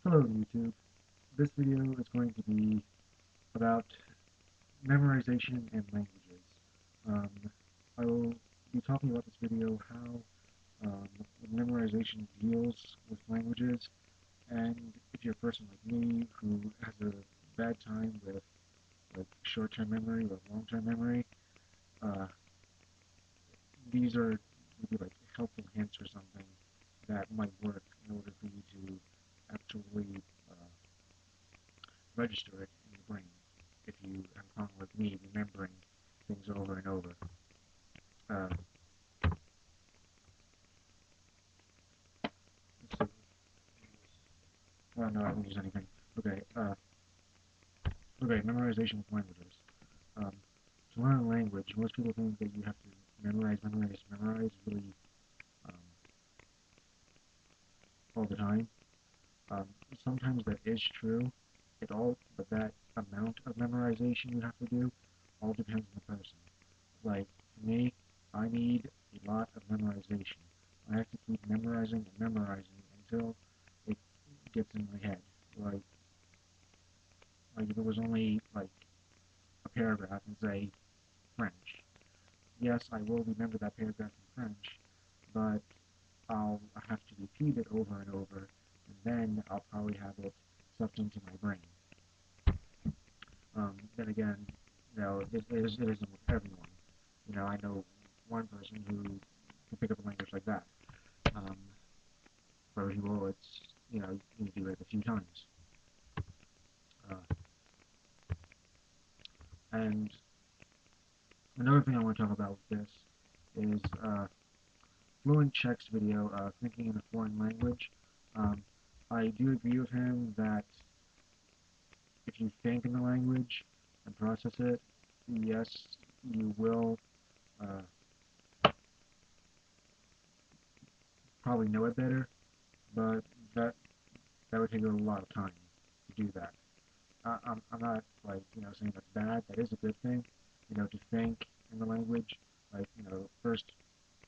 Hello YouTube. This video is going to be about memorization and languages. Um, I will be talking about this video how memorization deals with languages, and if you're a person like me who has a bad time with like short-term memory or long-term memory, uh, these are maybe like helpful hints or something that might work in order for you to actually uh, register it in your brain if you have a problem like me remembering things over and over. Uh, let's see. Oh no, I didn't use anything. Okay, memorization with languages. Um, to learn a language, most people think that you have to memorize really um, all the time. Um, Sometimes that is true. But that amount of memorization you have to do all depends on the person. Like, for me, I need a lot of memorization. I have to keep memorizing and memorizing until it gets in my head. Like, if it was only, like, a paragraph and say, French. Yes, I will remember that paragraph in French, but I'll have to repeat it over and over, and then I'll probably have it sucked into my brain. Then again, it isn't with everyone. I know one person who can pick up a language like that. Um, for people, it's, you do it a few times. Uh, and another thing I want to talk about with this is Fluent Check's video, Thinking in a Foreign Language. Um, I do agree with him that if you think in the language and process it, yes, you will probably know it better, but that that would take a lot of time to do that. I'm not like saying that's bad. That is a good thing, to think in the language. Like first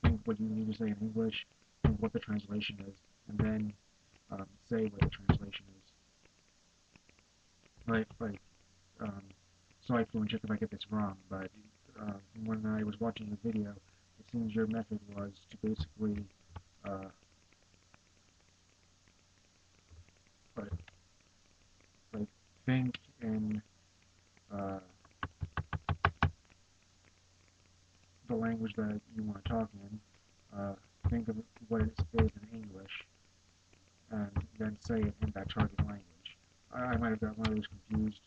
think what you need to say in English, think what the translation is, and then say what the translation is. Like um, so I fluent check if I get this wrong, but when I was watching the video, it seems your method was to basically uh, like, like think in uh, the language that you want to talk in, think of what it is in English, and then say it in that target language. I might have got one of those confused,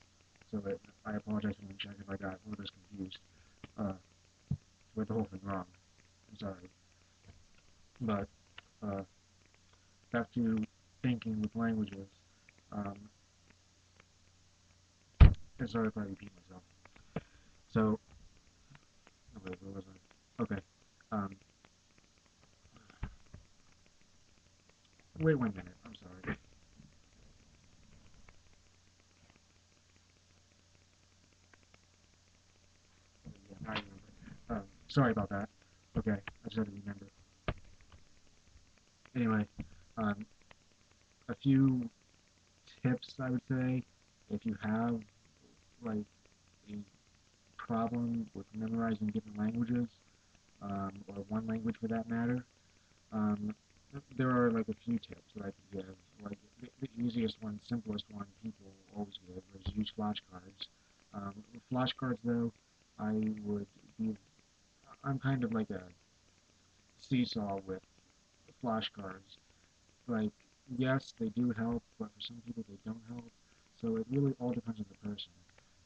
so that I apologize for check if I got one of those confused. With the whole thing wrong. I'm sorry. But uh, back to thinking with languages. Um, and sorry if I repeat myself. So, oh, wait, where was I? Okay. Um, wait 1 minute. I'm sorry. Yeah, now I remember. Sorry about that. Okay, I just had to remember. Anyway, um, a few tips I would say if you have like a problem with memorizing different languages, or one language for that matter. Um, there are like a few tips that I could give. Like the easiest one, simplest one people always give is use flashcards. With flashcards though, I would be I'm kind of like a seesaw with flashcards. Like, yes, they do help, but for some people they don't help. So it really all depends on the person,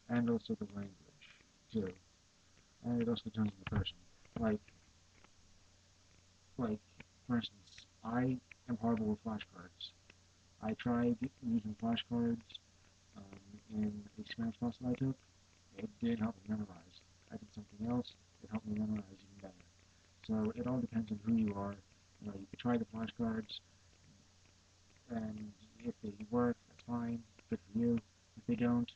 and also the language too. And it also depends on the person. Like, like for instance, I am horrible with flashcards. I tried using flashcards in a Spanish class that I took. It did help me memorize. I did something else. It helped me memorize even better. So it all depends on who you are. You can try the flashcards, and if they work, that's fine. Good for you. If they don't,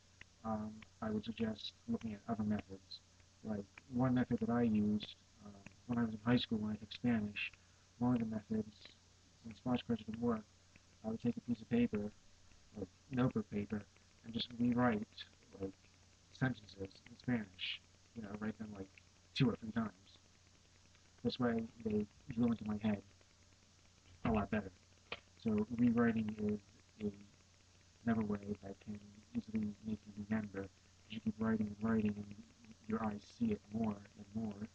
I would suggest looking at other methods. Like one method that I used when I was in high school when I took Spanish, one of the methods, since flashcards didn't work, I would take a piece of paper like notebook paper and just rewrite like sentences in Spanish. Write them like 2 or 3 times. This way they drill into my head a lot better. So rewriting is another way that can easily make you remember. You keep writing and writing, and your eyes see it more and more.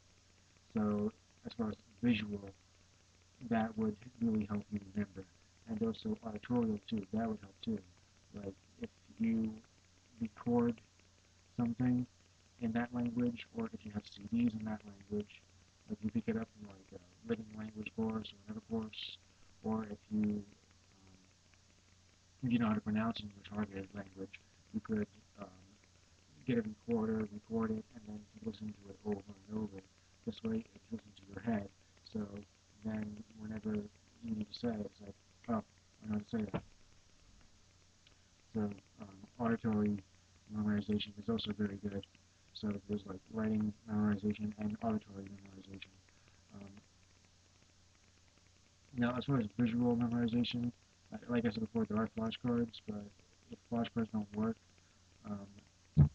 So as far as visual, that would really help you remember. And also auditorial too, that would help too. Like if you record something in that language, or if you have CDs in that language, like you pick it up in like a living language course or another course, or if you know how to pronounce in your targeted language, you could um, get a recorder, record it, and then listen to it over and over. This way, it goes into your head. So then, whenever you need to say it, it's like, oh, I know how to say that. So auditory memorization is also very good. So there's like writing memorization and auditory memorization. Um, Now, as far as visual memorization, like I said before, there are flashcards, but if flashcards don't work,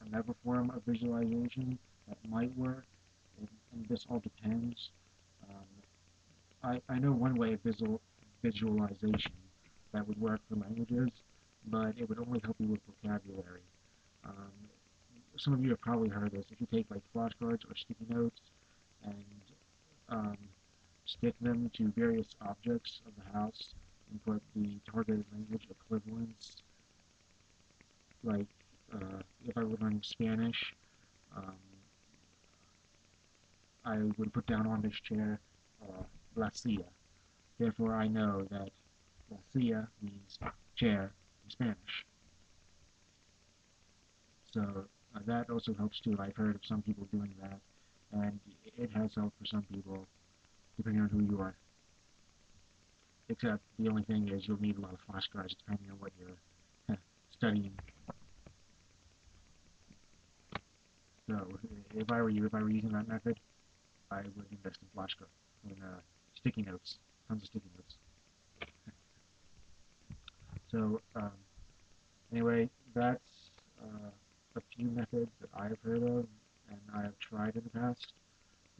another form of visualization that might work, and this all depends. I know one way of visualization that would work for languages, but it would only help you with vocabulary. Um, some of you have probably heard this. If you take like flashcards or sticky notes and um, stick them to various objects of the house and put the targeted language equivalents, like if I were learning Spanish, um, I would put down on this chair La Silla. Therefore, I know that La Silla means chair in Spanish. So that also helps too. I've heard of some people doing that, and it has helped for some people, depending on who you are. Except the only thing is you'll need a lot of flashcards depending on what you're studying. So if I were you, if I were using that method, I would invest in flashcards, in sticky notes, tons of sticky notes. So anyway, that's a few methods that I've heard of and I have tried in the past.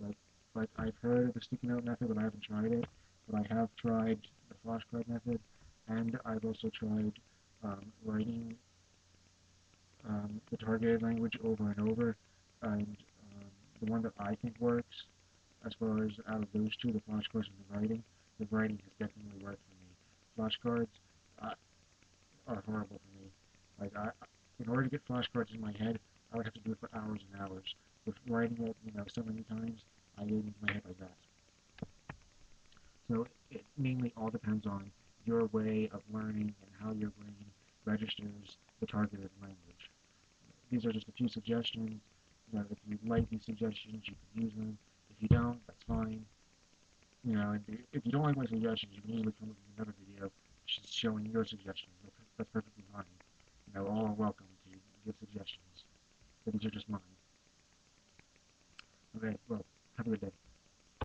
Like, like I've heard of the sticky note method, but I haven't tried it. But I have tried the flashcard method, and I've also tried writing the targeted language over and over. And the one that I think works, as far as out of those two, the flashcards and the writing has definitely worked for me. Flashcards uh, are horrible for me. Like in order to get flashcards in my head, I would have to do it for hours and hours. With writing it, so many times, I get into my head like that. So it mainly all depends on your way of learning and how your brain registers the targeted language. These are just a few suggestions. If you like these suggestions, you can use them. If you don't, that's fine. And if you don't like my suggestions, you can easily come up with another video showing your suggestions. That's perfectly fine. All are welcome to give suggestions. But these are just mine. Okay, well, have a good day.